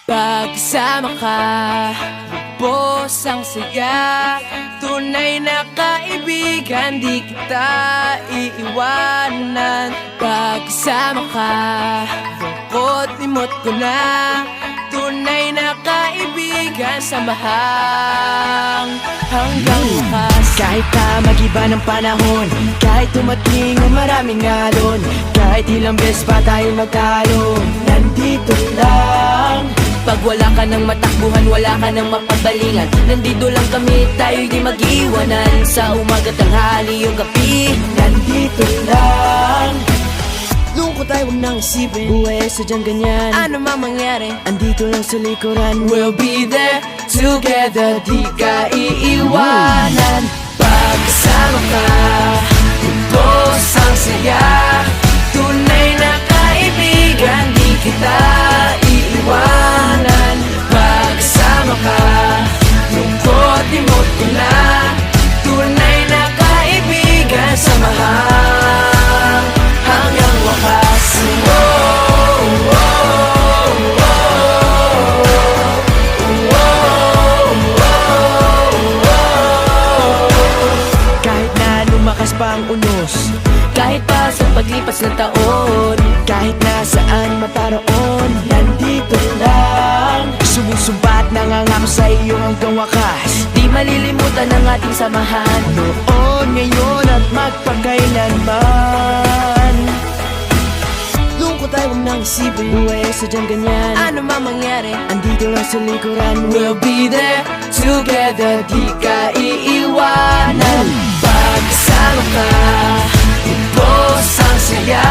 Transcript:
Pagkasama ka, lubos ang saya. Tunay na kaibigan, di kita iiwanan. Pagkasama ka, lungkot limot ko na. Tunay na kaibigan, samahang hanggang wakas. Kahit na mag-iba ng panahon, kahit tumating ang maraming alon, kahit ilang beses pa tayo magtalo, nandito lang. Pag wala ka ng matakbuhan, wala ka ng mapagbalingan, nandito lang kami, tayo'y di mag-iwanan. Sa umaga, tanghali, o gabi, Nandito lang. Lungkot ay huwag nang isipin, buhay ay sadyang ganyan. ano man mangyari, Andito lang sa likuran, we'll be there together, di ka iiwanan. Pagkasama ka, lubos ang saya. Tunay na kaibigan, di kita iiwanan. Pagkasama ka, lungkot limot ko na. Tunay na kaibigan, samahang hanggang wakas. kahit na lumakas pa ang unos, Kahit pa sa paglipas ng taon, kahit nasaan maparoon, nandito lang. Sumusumpa at nangangako sa iyo hanggang wakas. di malilimutan ang ating samahan. Noon, ngayon at magpakailanman. Lungkot ay huwag nang isipin, buhay ay sadyang ganyan. Ano man mangyari, Andito lang sa likuran, we'll be there together, di ka iiwanan. Pagkasama ka, lubos ang saya.